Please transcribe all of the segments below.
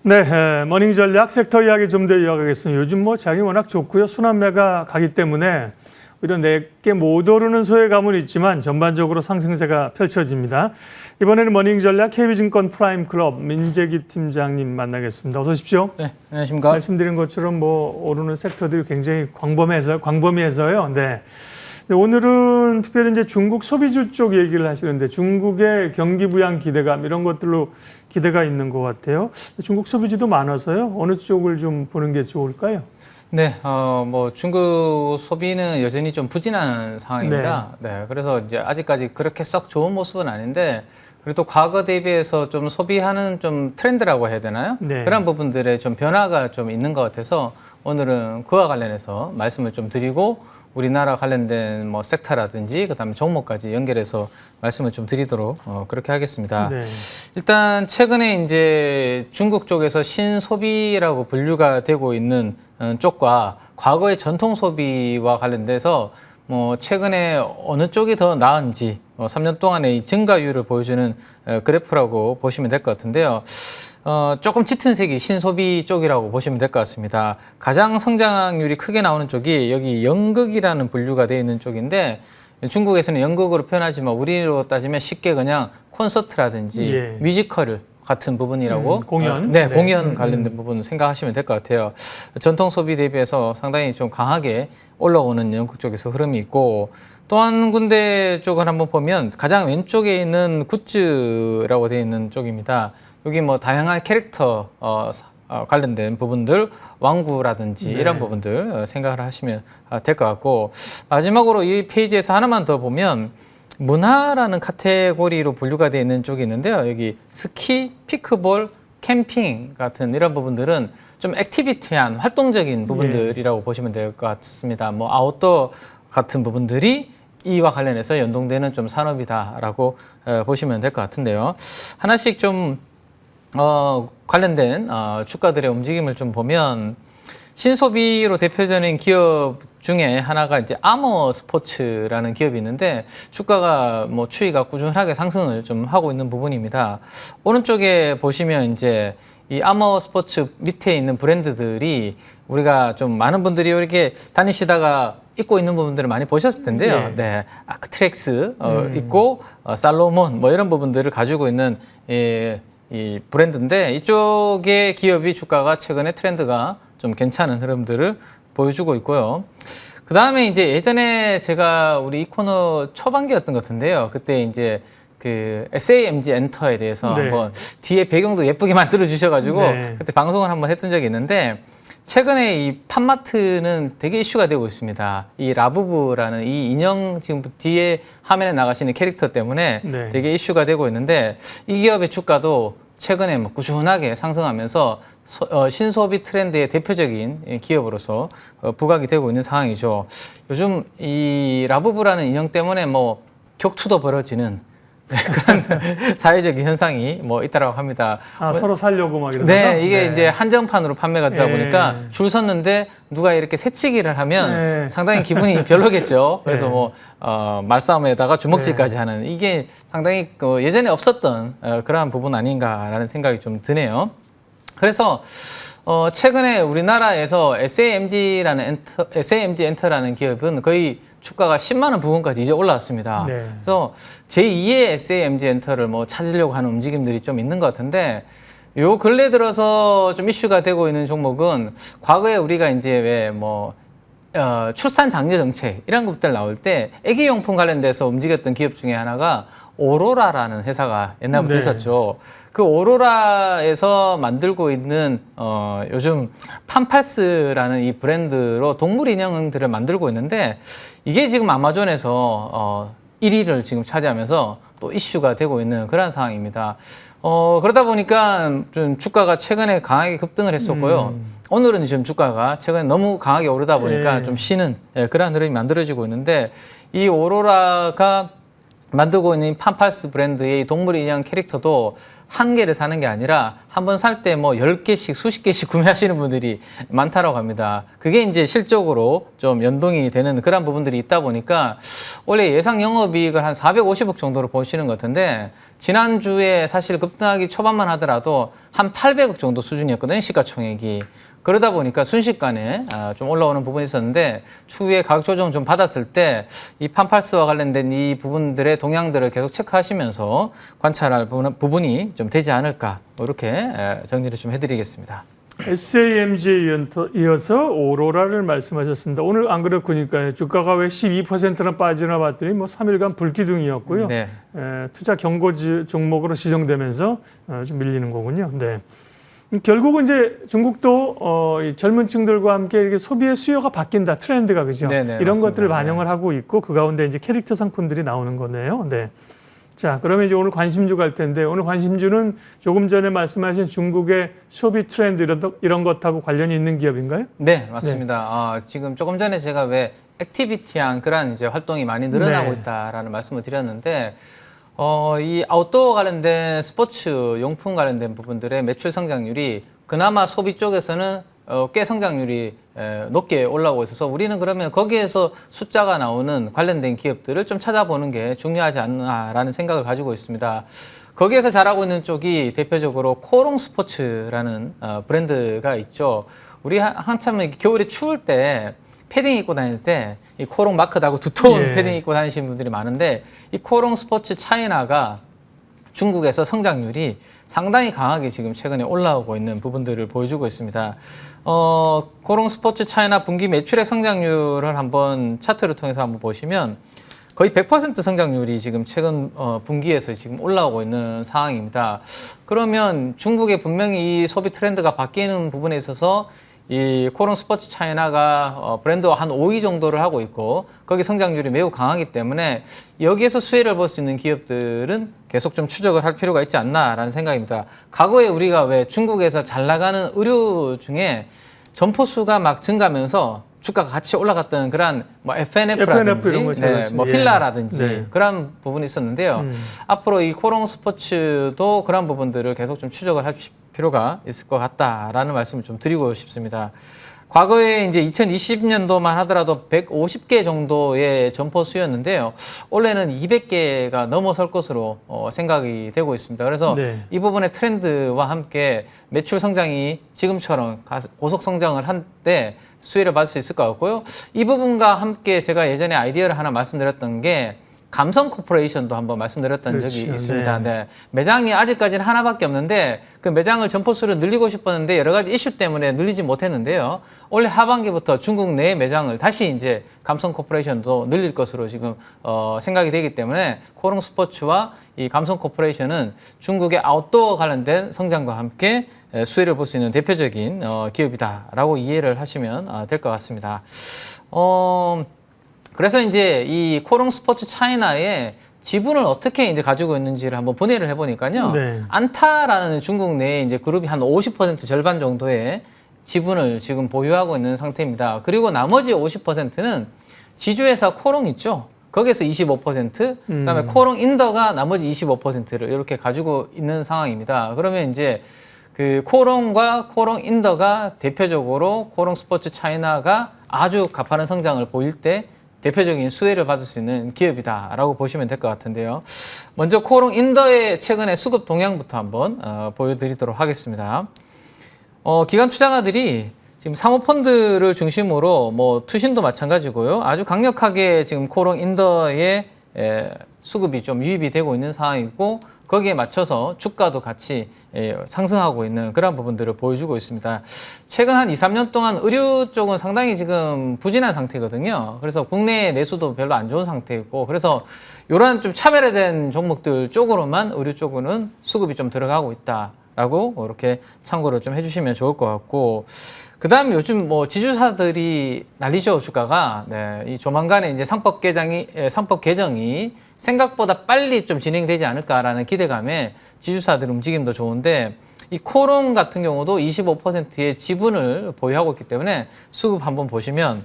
네, 머닝 전략 섹터 이야기 좀 더 이어가겠습니다. 요즘 뭐 장이 워낙 좋고요. 순환매가 가기 때문에 오히려 내게 못 오르는 소외감은 있지만 전반적으로 상승세가 펼쳐집니다. 이번에는 머닝 전략 KB증권 프라임 클럽 민재기 팀장님 만나겠습니다. 어서 오십시오. 네, 안녕하십니까. 말씀드린 것처럼 뭐 오르는 섹터들이 굉장히 광범위해서요. 네. 오늘은 특별히 이제 중국 소비주 쪽 얘기를 하시는데 중국의 경기 부양 기대감 이런 것들로 기대가 있는 것 같아요. 중국 소비주도 많아서요. 어느 쪽을 좀 보는 게 좋을까요? 네, 뭐 중국 소비는 여전히 좀 부진한 상황입니다. 네, 그래서 이제 아직까지 그렇게 썩 좋은 모습은 아닌데 그래도 과거 대비해서 좀 소비하는 좀 트렌드라고 해야 되나요? 네. 그런 부분들의 좀 변화가 좀 있는 것 같아서 오늘은 그와 관련해서 말씀을 좀 드리고 우리나라 관련된 뭐 섹터라든지 그다음에 종목까지 연결해서 말씀을 좀 드리도록 그렇게 하겠습니다. 네. 일단 최근에 이제 중국 쪽에서 신소비라고 분류가 되고 있는 쪽과 과거의 전통 소비와 관련돼서 뭐 최근에 어느 쪽이 더 나은지 3년 동안의 이 증가율을 보여주는 그래프라고 보시면 될 것 같은데요. 조금 짙은 색이 신소비 쪽이라고 보시면 될 것 같습니다. 가장 성장률이 크게 나오는 쪽이 여기 연극이라는 분류가 되어 있는 쪽인데 중국에서는 연극으로 표현하지만 우리로 따지면 쉽게 그냥 콘서트라든지 예. 뮤지컬 같은 부분이라고 공연? 네, 공연 관련된 부분 생각하시면 될 것 같아요. 전통 소비 대비해서 상당히 좀 강하게 올라오는 연극 쪽에서 흐름이 있고 또 한 군데 쪽을 한번 보면 가장 왼쪽에 있는 굿즈라고 되어 있는 쪽입니다. 여기 뭐 다양한 캐릭터 관련된 부분들, 왕구라든지 네. 이런 부분들 생각을 하시면 될 것 같고 마지막으로 이 페이지에서 하나만 더 보면 문화라는 카테고리로 분류가 되어 있는 쪽이 있는데요. 여기 스키, 피크볼, 캠핑 같은 이런 부분들은 좀 액티비티한 활동적인 부분들이라고 보시면 될 것 같습니다. 뭐 아웃도어 같은 부분들이 이와 관련해서 연동되는 좀 산업이다라고 보시면 될 것 같은데요. 하나씩 좀 관련된 주가들의 움직임을 좀 보면 신소비로 대표되는 기업 중에 하나가 이제 아머 스포츠라는 기업이 있는데 주가가 뭐 추이가 꾸준하게 상승을 좀 하고 있는 부분입니다. 오른쪽에 보시면 이제 이 아머 스포츠 밑에 있는 브랜드들이 우리가 좀 많은 분들이 이렇게 다니시다가 입고 있는 부분들을 많이 보셨을 텐데요. 네, 아크트렉스 있고 살로몬 뭐 이런 부분들을 가지고 있는 이 브랜드인데 이쪽의 기업이 주가가 최근에 트렌드가 좀 괜찮은 흐름들을 보여주고 있고요. 그 다음에 이제 예전에 제가 우리 이 코너 초반기였던 것 같은데요. 그때 이제 그 SAMG 엔터에 대해서 네. 한번 뒤에 배경도 예쁘게 만들어 주셔가지고 네. 그때 방송을 한번 했던 적이 있는데 최근에 이 팜마트는 되게 이슈가 되고 있습니다. 이 라부부라는 이 인형 지금 뒤에 화면에 나가시는 캐릭터 때문에 네. 되게 이슈가 되고 있는데 이 기업의 주가도 최근에 뭐 꾸준하게 상승하면서 신소비 트렌드의 대표적인 기업으로서 부각이 되고 있는 상황이죠. 요즘 이 라부부라는 인형 때문에 뭐 격투도 벌어지는 그런 사회적인 현상이 뭐 있다라고 합니다. 서로 살려고 막 이러나? 네, 이게 이제 한정판으로 판매가 되다 보니까 줄 섰는데 누가 이렇게 새치기를 하면 상당히 기분이 별로겠죠. 그래서 뭐 말싸움에다가 주먹질까지 하는 이게 상당히 예전에 없었던 그러한 부분 아닌가라는 생각이 좀 드네요. 그래서 최근에 우리나라에서 SAMG 엔터라는 기업은 거의 주가가 10만 원 부근까지 이제 올라왔습니다. 네. 그래서 제2의 SAMG 엔터를 뭐 찾으려고 하는 움직임들이 좀 있는 것 같은데 요 근래 들어서 좀 이슈가 되고 있는 종목은 과거에 우리가 이제 왜 뭐 출산 장려 정책 이런 것들 나올 때 애기용품 관련돼서 움직였던 기업 중에 하나가 오로라라는 회사가 옛날부터 네. 있었죠. 그 오로라에서 만들고 있는 요즘 팜팔스라는 이 브랜드로 동물 인형들을 만들고 있는데 이게 지금 아마존에서 1위를 지금 차지하면서 또 이슈가 되고 있는 그런 상황입니다. 그러다 보니까 좀 주가가 최근에 강하게 급등을 했었고요. 오늘은 지금 주가가 최근에 너무 강하게 오르다 보니까 좀 쉬는 그런 흐름이 만들어지고 있는데 이 오로라가 만들고 있는 팜팔스 브랜드의 동물 인형 캐릭터도 한 개를 사는 게 아니라 한 번 살 때 뭐 10개씩, 수십 개씩 구매하시는 분들이 많다라고 합니다. 그게 이제 실적으로 좀 연동이 되는 그런 부분들이 있다 보니까 원래 예상 영업이익을 한 450억 정도로 보시는 것 같은데 지난주에 사실 급등하기 초반만 하더라도 한 800억 정도 수준이었거든요, 시가총액이. 그러다 보니까 순식간에 좀 올라오는 부분이 있었는데 추후에 가격 조정 좀 받았을 때 이 판팔스와 관련된 이 부분들의 동향들을 계속 체크하시면서 관찰할 부분이 좀 되지 않을까 이렇게 정리를 좀 해드리겠습니다. SAMG에 이어서 오로라를 말씀하셨습니다. 오늘 안 그렇고니까요. 주가가 왜 12%나 빠지나 봤더니 뭐 3일간 불기둥이었고요. 네. 투자 경고 종목으로 지정되면서 좀 밀리는 거군요. 네. 결국은 이제 중국도 이 젊은 층들과 함께 이렇게 소비의 수요가 바뀐다. 트렌드가 그죠? 네네, 이런 맞습니다. 것들을 반영을 하고 있고 그 가운데 이제 캐릭터 상품들이 나오는 거네요. 네. 자, 그러면 이제 오늘 관심주 갈 텐데 오늘 관심주는 조금 전에 말씀하신 중국의 소비 트렌드 이런 것하고 관련이 있는 기업인가요? 네, 맞습니다. 지금 조금 전에 제가 왜 액티비티한 그런 이제 활동이 많이 늘어나고 네. 있다라는 말씀을 드렸는데 이 아웃도어 관련된 스포츠 용품 관련된 부분들의 매출 성장률이 그나마 소비 쪽에서는 꽤 성장률이 높게 올라오고 있어서 우리는 그러면 거기에서 숫자가 나오는 관련된 기업들을 좀 찾아보는 게 중요하지 않나라는 생각을 가지고 있습니다. 거기에서 잘하고 있는 쪽이 대표적으로 코롱 스포츠라는 브랜드가 있죠. 우리 한참 겨울에 추울 때 패딩 입고 다닐 때 이 코롱 마크 달고 두터운 예. 패딩 입고 다니시는 분들이 많은데 이 코롱 스포츠 차이나가 중국에서 성장률이 상당히 강하게 지금 최근에 올라오고 있는 부분들을 보여주고 있습니다. 코롱 스포츠 차이나 분기 매출액 성장률을 한번 차트를 통해서 한번 보시면 거의 100% 성장률이 지금 최근 분기에서 지금 올라오고 있는 상황입니다. 그러면 중국에 분명히 이 소비 트렌드가 바뀌는 부분에 있어서 이 코롱 스포츠 차이나가 브랜드와 한 5위 정도를 하고 있고 거기 성장률이 매우 강하기 때문에 여기에서 수혜를 볼 수 있는 기업들은 계속 좀 추적을 할 필요가 있지 않나라는 생각입니다. 과거에 우리가 왜 중국에서 잘 나가는 의류 중에 점포 수가 막 증가하면서 주가가 같이 올라갔던 그런 뭐 FNF라든지 이런 거 네, 뭐 예. 필라라든지 네. 그런 부분이 있었는데요. 앞으로 이 코롱 스포츠도 그런 부분들을 계속 좀 추적을 할 필요가 있을 것 같다라는 말씀을 좀 드리고 싶습니다. 과거에 이제 2020년도만 하더라도 150개 정도의 점포 수였는데요. 올해는 200개가 넘어설 것으로 생각이 되고 있습니다. 그래서 네. 이 부분의 트렌드와 함께 매출 성장이 지금처럼 고속 성장을 한 때 수혜를 받을 수 있을 것 같고요. 이 부분과 함께 제가 예전에 아이디어를 하나 말씀드렸던 게 감성 코퍼레이션도 한번 말씀드렸던 적이 그렇죠. 있습니다. 네. 매장이 아직까지는 하나밖에 없는데 그 매장을 점포수를 늘리고 싶었는데 여러 가지 이슈 때문에 늘리지 못했는데요. 올해 하반기부터 중국 내 매장을 다시 이제 감성 코퍼레이션도 늘릴 것으로 지금 생각이 되기 때문에 코롱 스포츠와 이 감성 코퍼레이션은 중국의 아웃도어 관련된 성장과 함께 수혜를 볼 수 있는 대표적인 기업이다라고 이해를 하시면 될 것 같습니다. 그래서 이제 이 코롱 스포츠 차이나의 지분을 어떻게 이제 가지고 있는지를 한번 분해를 해보니까요. 네. 안타라는 중국 내에 이제 그룹이 한 50% 절반 정도의 지분을 지금 보유하고 있는 상태입니다. 그리고 나머지 50%는 지주회사 코롱 있죠. 거기에서 25%, 그다음에 코롱 인더가 나머지 25%를 이렇게 가지고 있는 상황입니다. 그러면 이제 그 코롱과 코롱 인더가 대표적으로 코롱 스포츠 차이나가 아주 가파른 성장을 보일 때 대표적인 수혜를 받을 수 있는 기업이다라고 보시면 될 것 같은데요. 먼저 코롱 인더의 최근의 수급 동향부터 한번 보여드리도록 하겠습니다. 기관 투자가들이 지금 사모펀드를 중심으로 뭐 투신도 마찬가지고요. 아주 강력하게 지금 코롱 인더의 수급이 좀 유입이 되고 있는 상황이고 거기에 맞춰서 주가도 같이 상승하고 있는 그런 부분들을 보여주고 있습니다. 최근 한 2, 3년 동안 의류 쪽은 상당히 지금 부진한 상태거든요. 그래서 국내 내수도 별로 안 좋은 상태이고 그래서 이런 좀 차별화된 종목들 쪽으로만 의류 쪽으로는 수급이 좀 들어가고 있다라고 이렇게 참고를 좀 해주시면 좋을 것 같고 그 다음에 요즘 뭐 지주사들이 난리죠, 주가가. 네, 이 조만간에 이제 상법 개정이 생각보다 빨리 좀 진행되지 않을까라는 기대감에 지주사들 움직임도 좋은데 이 코롱 같은 경우도 25%의 지분을 보유하고 있기 때문에 수급 한번 보시면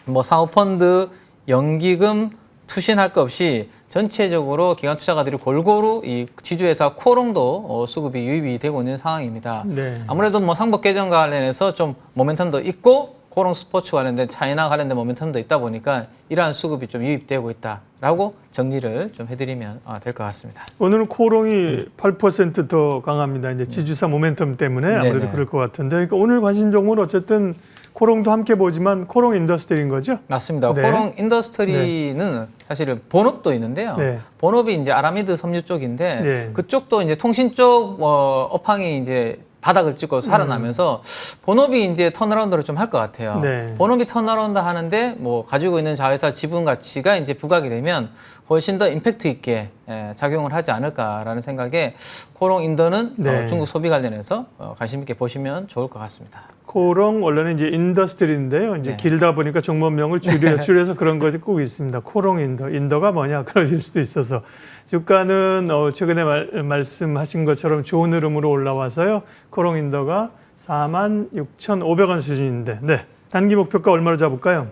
뭐 사모펀드, 연기금, 투신할 것 없이 전체적으로 기관 투자가들이 골고루 이 지주회사 코롱도 수급이 유입이 되고 있는 상황입니다. 네. 아무래도 뭐 상법 개정 관련해서 좀 모멘텀도 있고 코롱 스포츠 관련된 차이나 관련된 모멘텀도 있다 보니까 이러한 수급이 좀 유입되고 있다라고 정리를 좀 해드리면 될 것 같습니다. 오늘은 코롱이 8%더 강합니다. 이제 지주사 모멘텀 때문에 아무래도 네네. 그럴 것 같은데, 그러니까 오늘 관심 종목은 어쨌든 코롱도 함께 보지만 코롱 인더스트리인 거죠? 맞습니다. 네. 코롱 인더스트리는 사실은 본업도 있는데요. 네. 본업이 이제 아라미드 섬유 쪽인데 네. 그쪽도 이제 통신 쪽 업황이 이제 바닥을 찍고 살아나면서 본업이 이제 턴어라운드를 좀 할 것 같아요. 네. 본업이 턴어라운드 하는데 뭐 가지고 있는 자회사 지분 가치가 이제 부각이 되면 훨씬 더 임팩트 있게 작용을 하지 않을까라는 생각에 코롱 인더는 네. 중국 소비 관련해서 관심 있게 보시면 좋을 것 같습니다. 코롱 원래는 이제 인더스트리인데요. 이제 네. 길다 보니까 종목명을 줄여서 그런 것이 꼭 있습니다. 코롱 인더. 인더가 뭐냐 그러실 수도 있어서 주가는 최근에 말씀하신 것처럼 좋은 흐름으로 올라와서요. 코롱 인더가 46,500원 수준인데, 네. 단기 목표가 얼마로 잡을까요?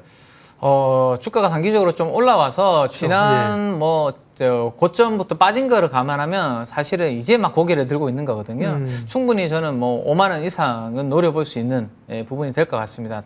주가가 단기적으로 좀 올라와서 지난 고점부터 빠진 거를 감안하면 사실은 이제 막 고개를 들고 있는 거거든요. 충분히 저는 뭐 5만 원 이상은 노려볼 수 있는 부분이 될 것 같습니다.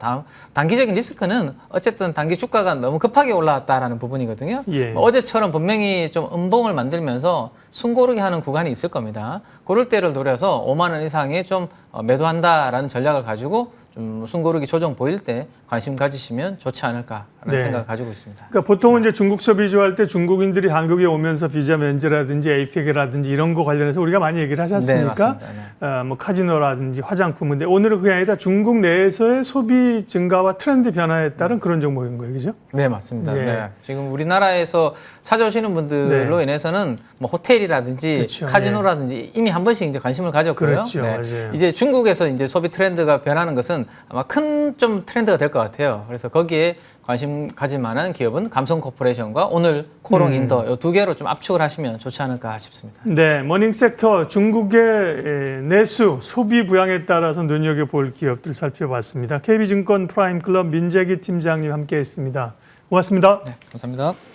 단기적인 리스크는 어쨌든 단기 주가가 너무 급하게 올라왔다라는 부분이거든요. 예. 어제처럼 분명히 좀 음봉을 만들면서 숨고르게 하는 구간이 있을 겁니다. 그럴 때를 노려서 5만 원 이상에 좀 매도한다라는 전략을 가지고 좀 숨고르기 조정 보일 때 관심 가지시면 좋지 않을까라는 네. 생각을 가지고 있습니다. 그러니까 보통은 이제 중국 소비주 할 때 중국인들이 한국에 오면서 비자 면제라든지 에이펙이라든지 이런 거 관련해서 우리가 많이 얘기를 하지 네, 않습니까? 맞습니다. 뭐 카지노라든지 화장품인데 오늘은 그게 아니라 중국 내에서의 소비 증가와 트렌드 변화에 따른 그런 종목인 거예요, 그죠? 네, 맞습니다. 예. 네. 지금 우리나라에서 찾아오시는 분들로 네. 인해서는 뭐 호텔이라든지 그렇죠. 카지노라든지 이미 한 번씩 이제 관심을 가졌고요. 그렇죠. 맞아요. 이제 중국에서 이제 소비 트렌드가 변하는 것은 아마 큰 좀 트렌드가 될 것 같아요. 그래서 거기에 관심 가질 만한 기업은 감성 코퍼레이션과 오늘 코롱 인더 이 두 개로 좀 압축을 하시면 좋지 않을까 싶습니다. 네, 머닝 섹터 중국의 내수 소비 부양에 따라서 눈여겨볼 기업들 살펴봤습니다. KB증권 프라임클럽 민재기 팀장님 함께했습니다. 고맙습니다. 네, 감사합니다.